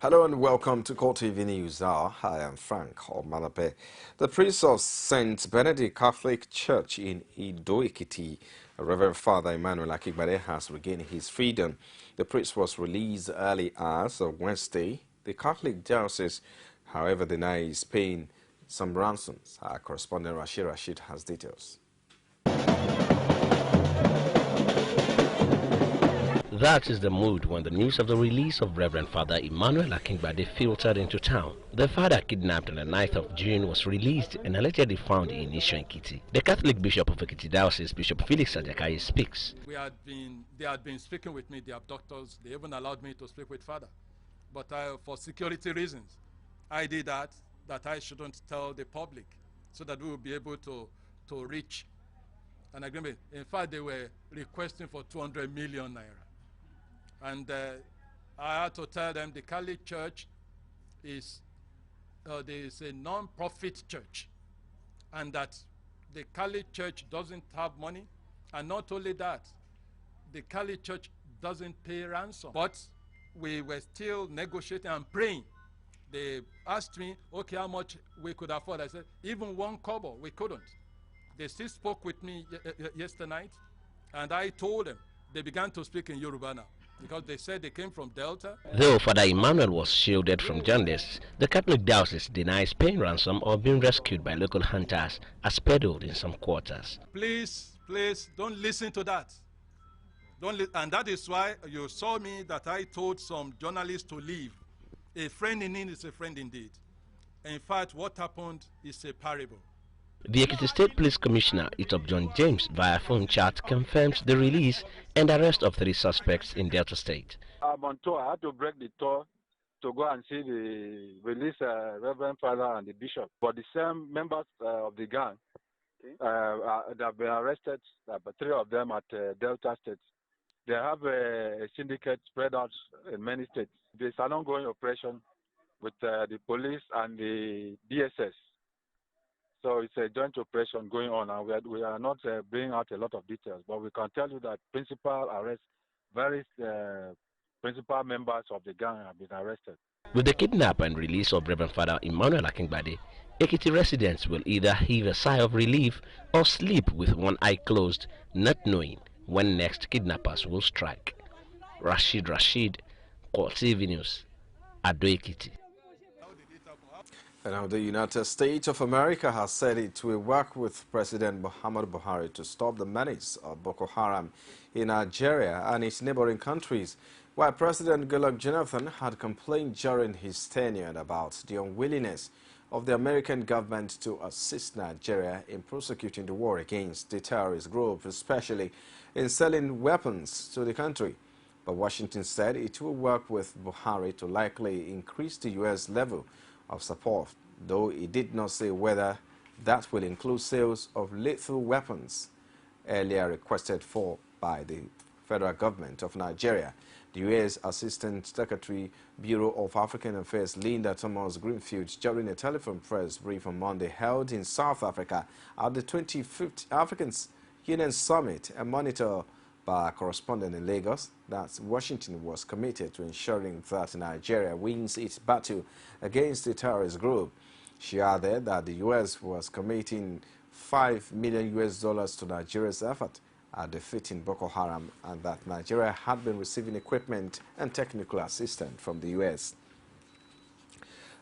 Hello and welcome to CoreTV News Hour. Hi, I'm Frank Omalape. The priest of St. Benedict Catholic Church in Ido-Ekiti, Reverend Father Emmanuel Akigbade, has regained his freedom. The priest was released early hours of Wednesday. The Catholic diocese, however, denies paying some ransoms. Our correspondent Rashid has details. That is the mood when the news of the release of Reverend Father Emmanuel Akingbade filtered into town. The father kidnapped on the 9th of June was released and allegedly found in Isho-Ekiti. The Catholic Bishop of Ekiti Diocese, Bishop Felix Ajakaye, speaks. They had been speaking with me, the abductors. They even allowed me to speak with Father. But for security reasons, I did that I shouldn't tell the public so that we will be able to reach an agreement. In fact, they were requesting for 200 million naira. And I had to tell them the Catholic Church is a non-profit church, and that the Catholic Church doesn't have money, and not only that, the Catholic Church doesn't pay ransom. But we were still negotiating and praying. They asked me, okay, how much we could afford. I said, even 1 kobo, we couldn't. They still spoke with me yesterday night, and I told them. They began to speak in Yoruba now, because they said they came from Delta. Though Father Emmanuel was shielded from journalists, the Catholic Diocese denies paying ransom or being rescued by local hunters as peddled in some quarters. Please, don't listen to that. And that is why you saw me that I told some journalists to leave. A friend in need is a friend indeed. In fact, what happened is a parable. The Ekiti State Police Commissioner, Itop John James, via phone chat, confirms the release and arrest of 3 suspects in Delta State. I'm on tour. I had to break the tour to go and see the release Reverend Father and the Bishop. But the same members of the gang that have been arrested, but 3 of them at Delta State. They have a syndicate spread out in many states. There's an ongoing operation with the police and the DSS. So it's a joint operation going on, and we are not bringing out a lot of details, but we can tell you that various principal members of the gang have been arrested. With the kidnap and release of Reverend Father Emmanuel Akingbade, Ekiti residents will either heave a sigh of relief or sleep with one eye closed, not knowing when next kidnappers will strike. Rashid, CoreTV News, Ado-Ekiti. Now, the United States of America has said it will work with President Muhammadu Buhari to stop the menace of Boko Haram in Nigeria and its neighboring countries, while President Goodluck Jonathan had complained during his tenure about the unwillingness of the American government to assist Nigeria in prosecuting the war against the terrorist group, especially in selling weapons to the country. But Washington said it will work with Buhari to likely increase the U.S. level of support, though it did not say whether that will include sales of lethal weapons earlier requested for by the federal government of Nigeria. The U.S. Assistant Secretary, Bureau of African Affairs, Linda Thomas-Greenfield, during a telephone press brief on Monday held in South Africa at the 25th African Union Summit, a monitor by a correspondent in Lagos, that Washington was committed to ensuring that Nigeria wins its battle against the terrorist group. She added that the U.S. was committing $5 million to Nigeria's effort at defeating Boko Haram, and that Nigeria had been receiving equipment and technical assistance from the U.S.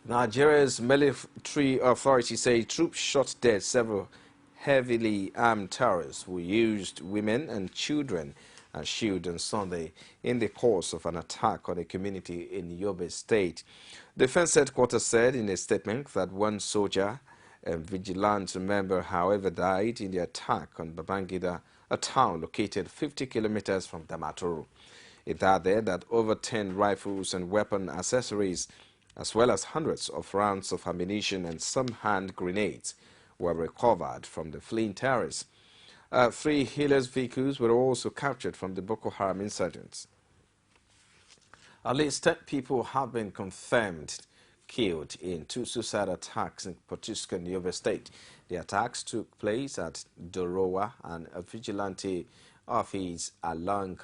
Nigeria's military authorities say troops shot dead several heavily armed terrorists who used women and children as shield on Sunday in the course of an attack on a community in Yobe State. Defense headquarters said in a statement that 1 soldier and vigilante member, however, died in the attack on Babangida, a town located 50 kilometers from Damaturu. It added that over 10 rifles and weapon accessories, as well as hundreds of rounds of ammunition and some hand grenades, were recovered from the fleeing terrorists. 3 Healers vehicles were also captured from the Boko Haram insurgents. At least 10 people have been confirmed killed in 2 suicide attacks in Potiskum in Yobe State. The attacks took place at Dorowa and a vigilante office along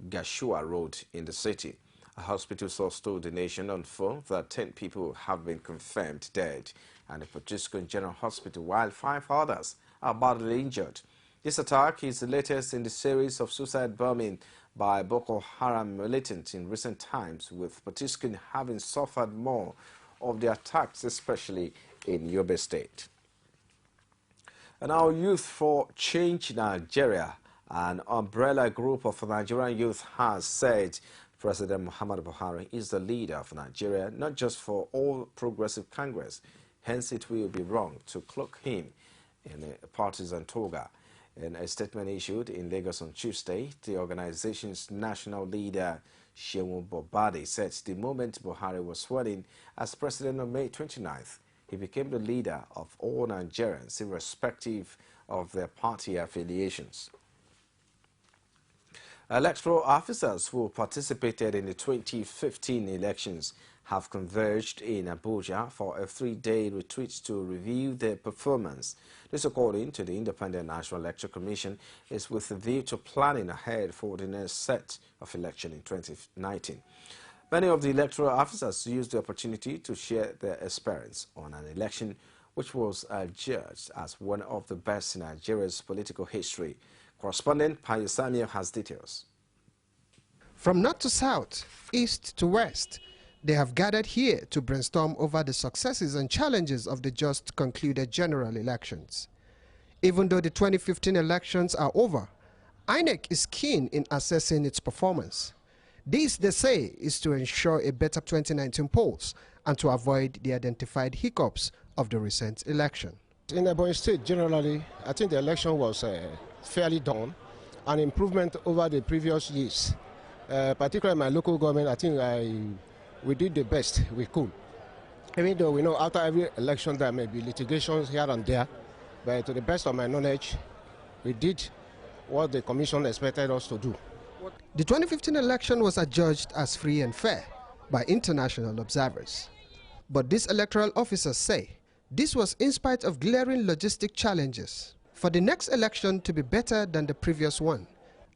Gashua Road in the city. A hospital source told the nation on phone that 10 people have been confirmed dead at the Potiskum General Hospital, while 5 others are badly injured. This attack is the latest in the series of suicide bombing by Boko Haram militants in recent times, with Potiskum having suffered more of the attacks, especially in Yobe State. And our Youth for Change Nigeria, an umbrella group of Nigerian youth, has said President Muhammadu Buhari is the leader of Nigeria, not just for All Progressive Congress. Hence, it will be wrong to cloak him in a partisan toga. In a statement issued in Lagos on Tuesday, the organization's national leader, Shehu Bobade, said the moment Buhari was sworn in as president on May 29th, he became the leader of all Nigerians, irrespective of their party affiliations. Electoral officers who participated in the 2015 elections have converged in Abuja for a 3-day retreat to review their performance. This, according to the Independent National Electoral Commission, is with a view to planning ahead for the next set of election in 2019. Many of the electoral officers used the opportunity to share their experience on an election which was judged as one of the best in Nigeria's political history. Correspondent Payo Samuel has details. From north to south, east to west, they have gathered here to brainstorm over the successes and challenges of the just concluded general elections. Even though the 2015 elections are over, INEC is keen in assessing its performance. This, they say, is to ensure a better 2019 polls and to avoid the identified hiccups of the recent election. In Ebonyi State, generally, I think the election was fairly done, an improvement over the previous years. Particularly in my local government, I think we did the best we could. Even though we know after every election there may be litigations here and there, but to the best of my knowledge, we did what the commission expected us to do. The 2015 election was adjudged as free and fair by international observers. But these electoral officers say this was in spite of glaring logistic challenges. For the next election to be better than the previous one,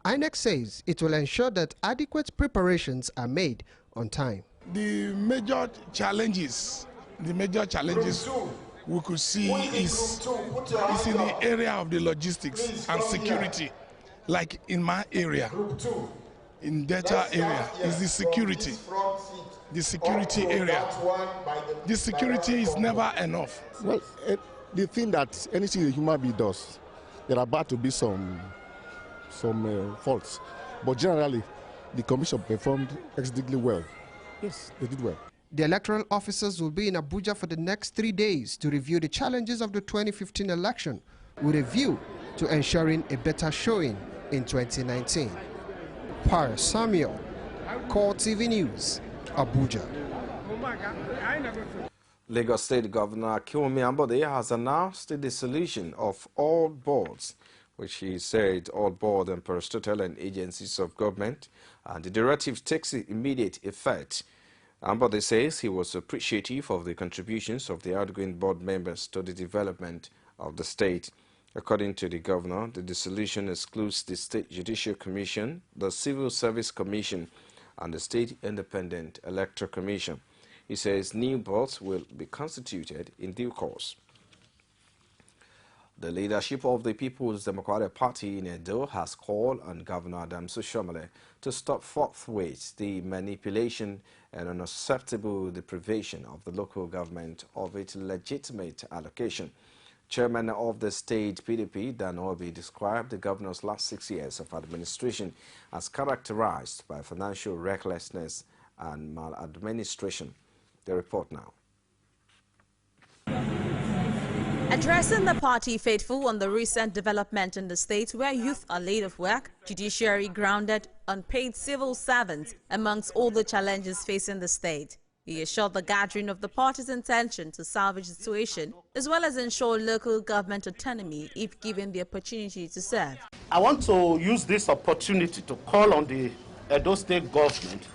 INEC says it will ensure that adequate preparations are made on time. The major challenges we could see is in the area of the logistics and security. Like in my area, in Delta area, is the security. The security area. The security is never enough. Well, the thing that anything a human being does, there are bound to be some faults. But generally, the commission performed exceedingly well. Yes, they did well. The electoral officers will be in Abuja for the next 3 days to review the challenges of the 2015 election with a view to ensuring a better showing in 2019. Payo Samuel, CoreTV News, Abuja. Lagos State Governor Kiwumi Ambode has announced the dissolution of all boards, which he said all board and parastatal and agencies of government, and the directive takes immediate effect. Ambode says he was appreciative of the contributions of the outgoing board members to the development of the state. According to the governor, the dissolution excludes the State Judicial Commission, the Civil Service Commission, and the State Independent Electoral Commission. He says new boards will be constituted in due course. The leadership of the People's Democratic Party in Edo has called on Governor Adamsu Shomole to stop forthwith the manipulation and unacceptable deprivation of the local government of its legitimate allocation. Chairman of the state PDP, Dan Obi, described the governor's last 6 years of administration as characterized by financial recklessness and maladministration. The report now. Addressing the party faithful on the recent development in the state where youth are laid off work, judiciary grounded, unpaid civil servants, amongst all the challenges facing the state, he assured the gathering of the party's intention to salvage the situation as well as ensure local government autonomy if given the opportunity to serve. I want to use this opportunity to call on the Edo State government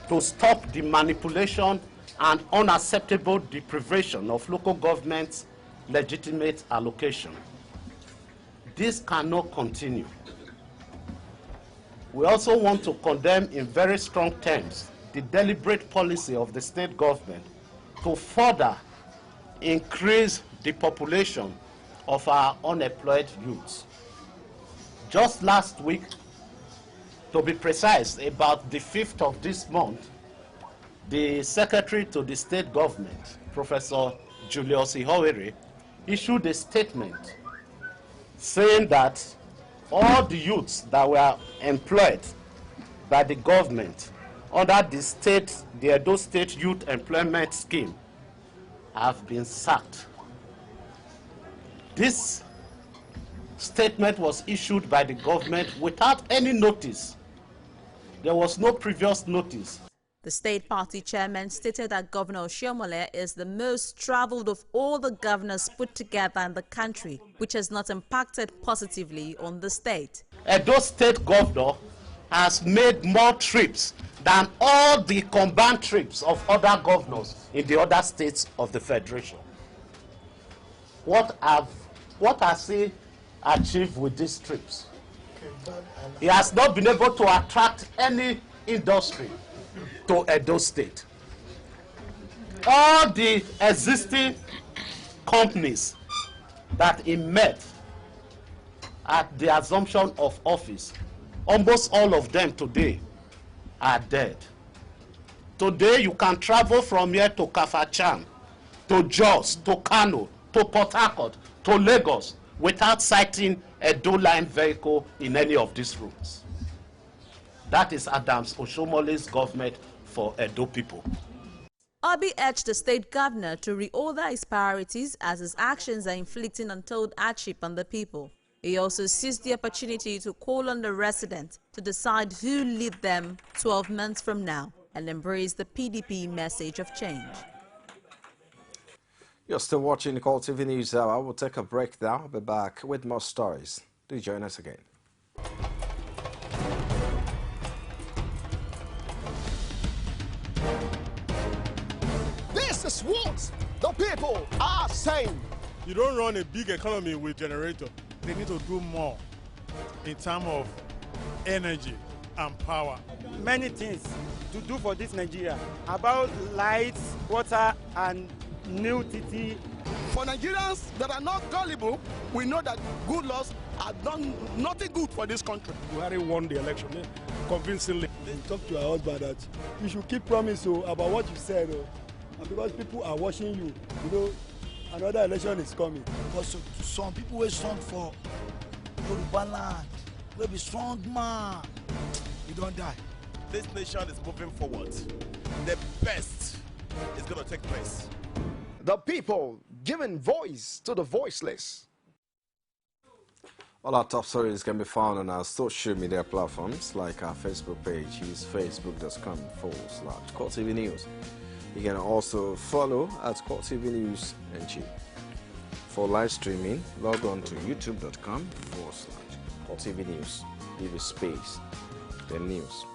to stop the manipulation and unacceptable deprivation of local government's legitimate allocation. This cannot continue. We also want to condemn in very strong terms the deliberate policy of the state government to further increase the population of our unemployed youths. Just last week, to be precise, about the 5th of this month, the Secretary to the State Government, Professor Julius Ihowere, issued a statement saying that all the youths that were employed by the government under the Edo State Youth Employment Scheme have been sacked. This statement was issued by the government without any notice. There was no previous notice. The state party chairman stated that Governor Oshiomhole is the most traveled of all the governors put together in the country, which has not impacted positively on the state. Edo State Governor has made more trips than all the combined trips of other governors in the other states of the Federation. What has he achieved with these trips? He has not been able to attract any industry to Edo State. All the existing companies that he met at the assumption of office, almost all of them today are dead. Today you can travel from here to Kafachan, to Jos, to Kano, to Port Harcourt, to Lagos without sighting a Edo line vehicle in any of these routes. That is Adams Oshiomhole's government for Edo people. Obi urged the state governor to reorder his priorities as his actions are inflicting untold hardship on the people. He also seized the opportunity to call on the residents to decide who lead them 12 months from now and embrace the PDP message of change. You're still watching the CoreTV News Hour. We'll take a break now. I'll be back with more stories. Do join us again. This is what the people are saying. You don't run a big economy with generator. They need to do more in terms of energy and power. Many things to do for this Nigeria about lights, water, and new TT. For Nigerians that are not gullible, we know that good laws have done nothing good for this country. Buhari won the election convincingly. They talk to our husband that you should keep promise about what you said, and because people are watching you, you know, another election is coming. Because some people will stand for Yoruba land, will be strong man, you don't die. This nation is moving forward. The best is going to take place. The people giving voice to the voiceless. All our top stories can be found on our social media platforms like our Facebook page. Use facebook.com/CoreTV News. You can also follow at CoreTV News NG. For live streaming, log on to youtube.com/CoreTV News. Give it space, the news.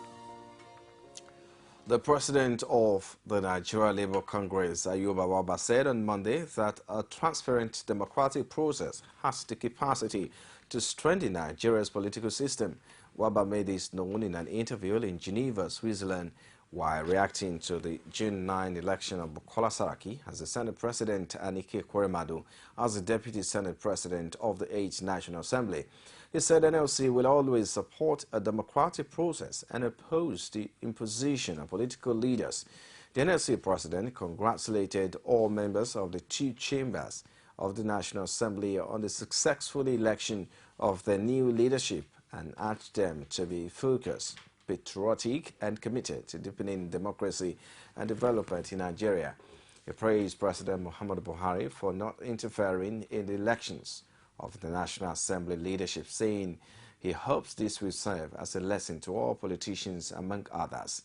The president of the Nigeria Labour Congress, Ayuba Waba, said on Monday that a transparent democratic process has the capacity to strengthen Nigeria's political system. Waba made this known in an interview in Geneva, Switzerland, while reacting to the June 9 election of Bukola Saraki as the Senate President and Ike Ekweremadu as the Deputy Senate President of the 8th National Assembly. He said NLC will always support a democratic process and oppose the imposition of political leaders. The NLC President congratulated all members of the two chambers of the National Assembly on the successful election of their new leadership and urged them to be focused, patriotic and committed to deepening democracy and development in Nigeria. He praised President Muhammadu Buhari for not interfering in the elections of the National Assembly leadership, saying he hopes this will serve as a lesson to all politicians, among others.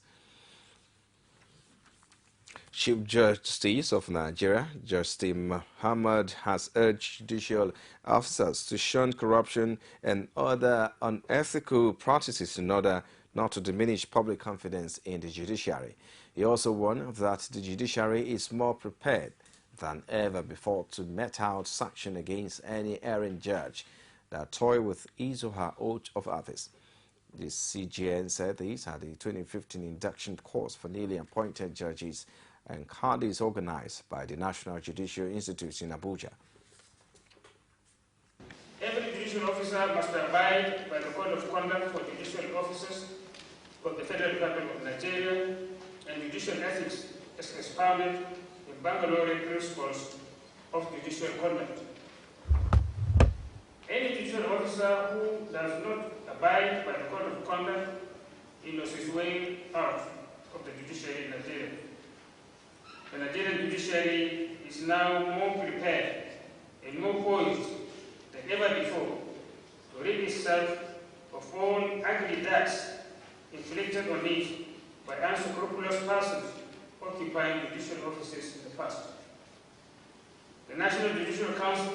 Chief Justice of Nigeria, Justice Muhammad, has urged judicial officers to shun corruption and other unethical practices in order not to diminish public confidence in the judiciary. He also warned that the judiciary is more prepared than ever before to mete out sanction against any erring judge that toy with his or her oath of office. The CGN said these are the 2015 induction course for newly appointed judges and caddies organized by the National Judicial Institute in Abuja. Every judicial officer must abide by the Code of Conduct for Judicial Officers of the Federal Republic of Nigeria and judicial ethics as expounded in Bangalore Principles of Judicial Conduct. Any judicial officer who does not abide by the Code of Conduct is his way out of the judiciary in Nigeria. The Nigerian judiciary is now more prepared and more poised than ever before to rid itself of all ugly acts inflicted on it by unscrupulous persons occupying judicial offices in the past. The National Judicial Council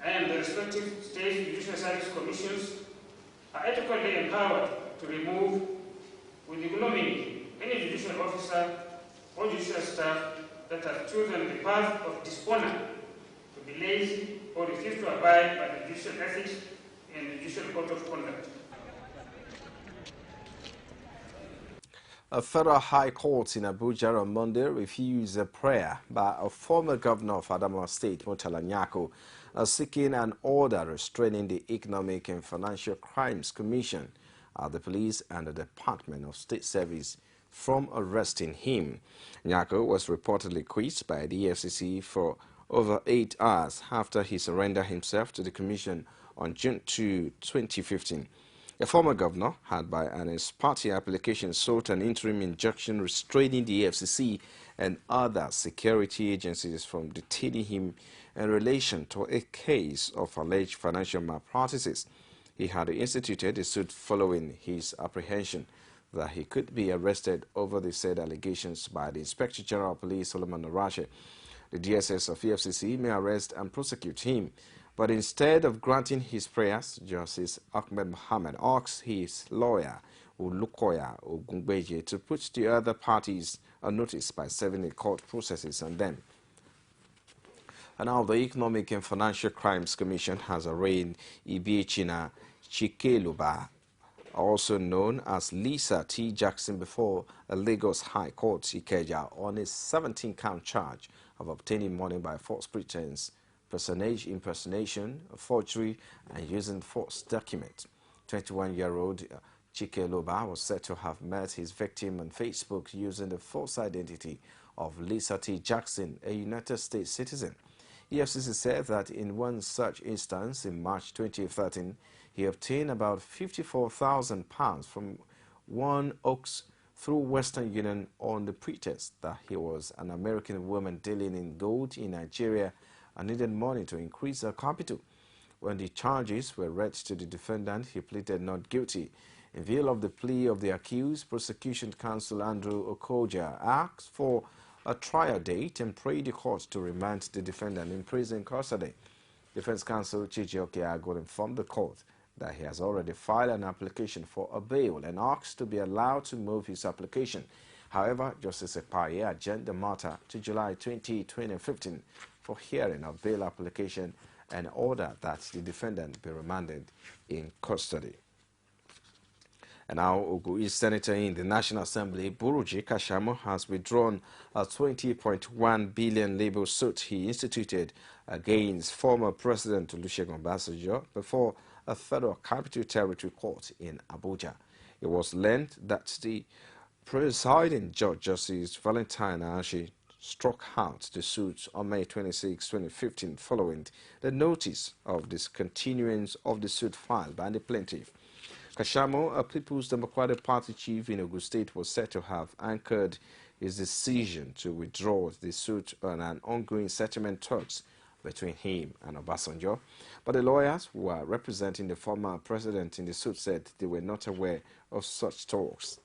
and the respective state judicial service commissions are ethically empowered to remove with ignominy any judicial officer or judicial staff that have chosen the path of dishonor, to be lazy or refuse to abide by the judicial ethics and the judicial code of conduct. A federal high court in Abuja on Monday refused a prayer by a former governor of Adamawa State, Murtala Nyako, seeking an order restraining the Economic and Financial Crimes Commission, the police and the Department of State Service from arresting him. Nyako was reportedly quizzed by the EFCC for over 8 hours after he surrendered himself to the commission on June 2, 2015. A former governor had, by an ex-party application, sought an interim injunction restraining the EFCC and other security agencies from detaining him in relation to a case of alleged financial malpractices. He had instituted a suit following his apprehension that he could be arrested over the said allegations by the Inspector General of Police, Solomon Arache. The DSS of EFCC may arrest and prosecute him, but instead of granting his prayers, Justice Ahmed Mohammed asked his lawyer, Olukoya Ogungbeje, to put the other parties on notice by serving the court processes on them. And now the Economic and Financial Crimes Commission has arraigned Ibiechina Chikeluba, also known as Lisa T. Jackson, before a Lagos High Court, Ikeja, on a 17-count charge of obtaining money by false pretense, personage impersonation, forgery, and using false documents. 21-year-old Chikeluba was said to have met his victim on Facebook using the false identity of Lisa T. Jackson, a United States citizen. EFCC said that in one such instance, in March 2013, he obtained about £54,000 from One Oaks through Western Union on the pretext that he was an American woman dealing in gold in Nigeria and needed money to increase her capital. When the charges were read to the defendant, he pleaded not guilty. In view of the plea of the accused, prosecution counsel Andrew Okoja asked for a trial date and prayed the court to remand the defendant in prison custody. Defense counsel Chijioke Agor informed the court that he has already filed an application for a bail and asked to be allowed to move his application. However, Justice Ekpaye adjourned the matter to July 20, 2015 for hearing of bail application and ordered that the defendant be remanded in custody. And now, Ogun East Senator in the National Assembly, Buruji Kashamo, has withdrawn a 20.1 billion label suit he instituted against former President Olusegun Obasanjo before a federal capital territory court in Abuja. It was learned that the presiding judge, Justice Valentine Ashi, struck out the suit on May 26, 2015, following the notice of discontinuance of the suit filed by the plaintiff. Kashamo, a People's Democratic Party chief in Ogun State, was said to have anchored his decision to withdraw the suit on an ongoing settlement talks between him and Obasanjo. But the lawyers who are representing the former president in the suit said they were not aware of such talks.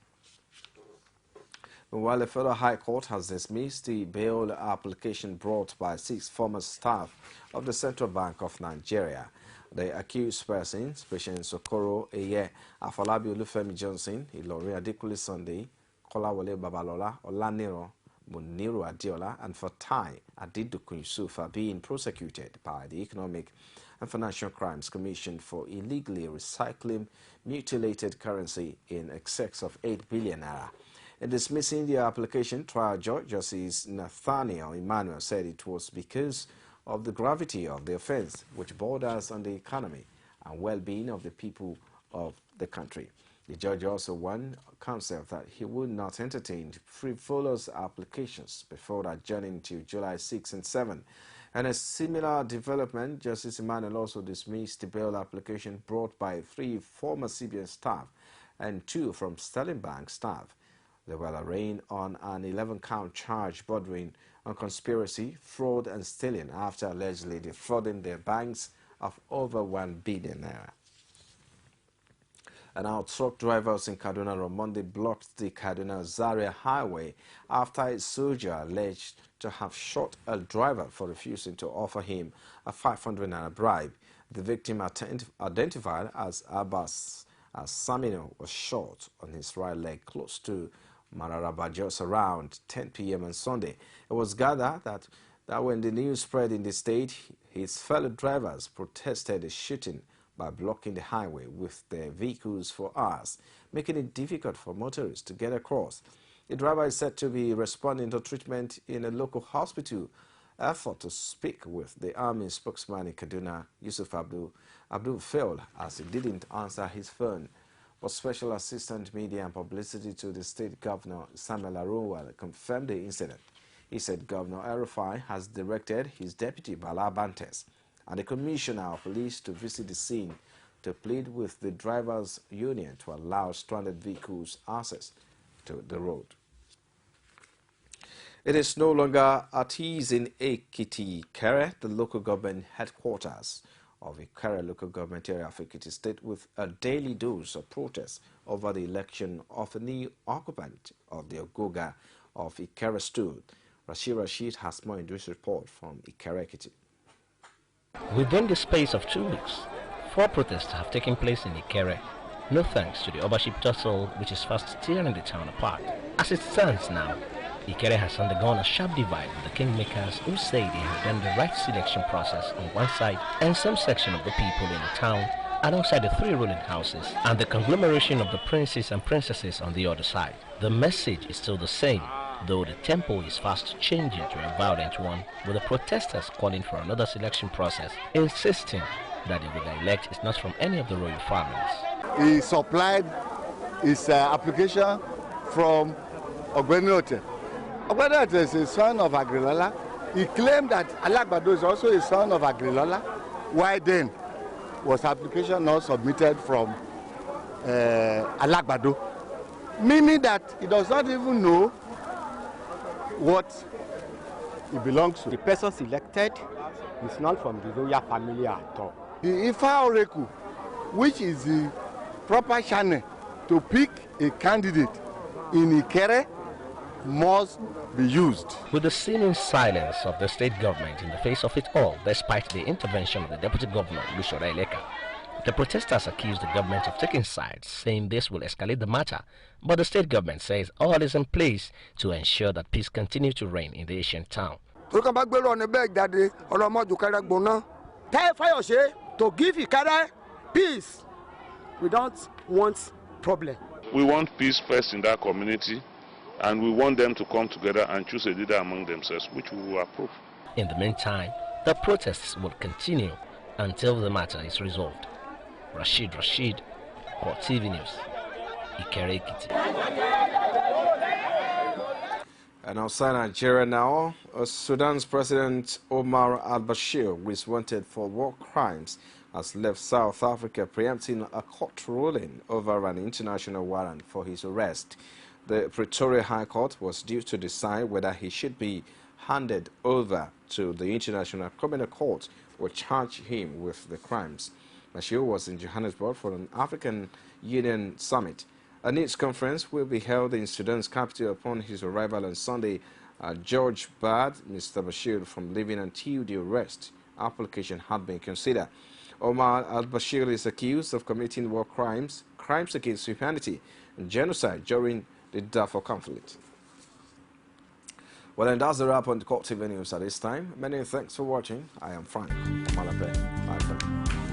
Meanwhile, the Federal High Court has dismissed the bail application brought by 6 former staff of the Central Bank of Nigeria. The accused persons, Patience Okoro Eye, Afolabi Olufemi Johnson, Ilorin Adekunle Sunday, Kolawole Babalola, Olaniro, Muniru Adiola, and Fatai Adidukun Yusuf, are being prosecuted by the Economic and Financial Crimes Commission for illegally recycling mutilated currency in excess of 8 billion naira. In dismissing the application, trial judge Justice Nathaniel Emmanuel said it was because of the gravity of the offense, which borders on the economy and well-being of the people of the country. The judge also warned counsel that he would not entertain frivolous applications before adjourning to July 6 and 7. And a similar development, Justice Emmanuel also dismissed the bail application brought by 3 former CBN staff and 2 from Sterling Bank staff. They were arraigned on an 11-count charge bordering on conspiracy, fraud and stealing after allegedly defrauding their banks of over 1 billion naira. And our truck drivers in Kaduna on Monday blocked the Kaduna-Zaria highway after a soldier alleged to have shot a driver for refusing to offer him a 500 naira bribe. The victim, identified as Abbas Samino, was shot on his right leg close to Mararaba just around 10 p.m. on Sunday. It was gathered that when the news spread in the state, his fellow drivers protested the shooting by blocking the highway with their vehicles for hours, making it difficult for motorists to get across. The driver is said to be responding to treatment in a local hospital. Effort to speak with the Army spokesman in Kaduna, Yusuf Abdul failed as he didn't answer his phone. But Special Assistant Media and Publicity to the State Governor, Samuel Arunwal, confirmed the incident. He said Governor Erufai has directed his deputy, Bala Bantes, and the Commissioner of Police to visit the scene to plead with the drivers' union to allow stranded vehicles access to the road. It is no longer at ease in Ekiti, Kere, the local government headquarters of Ikere local government area of Ekiti State, with a daily dose of protest over the election of a new occupant of the Ogoga of Ikere stool. Rashid has more in this report from Ikere Ekiti. Within the space of 2 weeks, 4 protests have taken place in Ikere, no thanks to the Obership tussle which is fast tearing the town apart. As it stands now, Ikere has undergone a sharp divide with the kingmakers who say they have done the right selection process on one side and some section of the people in the town alongside the 3 ruling houses and the conglomeration of the princes and princesses on the other side. The message is still the same, though the tempo is fast changing to a violent one, with the protesters calling for another selection process, insisting that the elect is not from any of the royal families. He supplied his application from Ogbenote. Ogbenote is a son of Agrilola. He claimed that Alagbado is also a son of Agrilola. Why then was application not submitted from Alagbado? Meaning that he does not even know what he belongs to. The person selected is not from the royal family at all. The Ifa Oreku, which is the proper channel to pick a candidate in Ikere, must be used. With the seeming silence of the state government in the face of it all, despite the intervention of the Deputy Governor, Lushora Eleka, the protesters accuse the government of taking sides, saying this will escalate the matter. But the state government says all is in place to ensure that peace continues to reign in the ancient town. To give Ikere peace, we don't want problem. We want peace first in that community, and we want them to come together and choose a leader among themselves, which we will approve. In the meantime, the protests will continue until the matter is resolved. Rashid, CoreTV News, Ikere Ekiti. And outside Nigeria now, Sudan's President Omar al-Bashir, who is wanted for war crimes, has left South Africa preempting a court ruling over an international warrant for his arrest. The Pretoria High Court was due to decide whether he should be handed over to the International Criminal Court or charge him with the crimes. Bashir was in Johannesburg for an African Union summit. A news conference will be held in Sudan's capital upon his arrival on Sunday. George barred Mr. Bashir from leaving until the arrest application had been considered. Omar al-Bashir is accused of committing war crimes, crimes against humanity, and genocide during the Darfur conflict. Well, and that's the wrap on the CoreTV News at this time. Many thanks for watching. I am Frank Malape. Bye for now.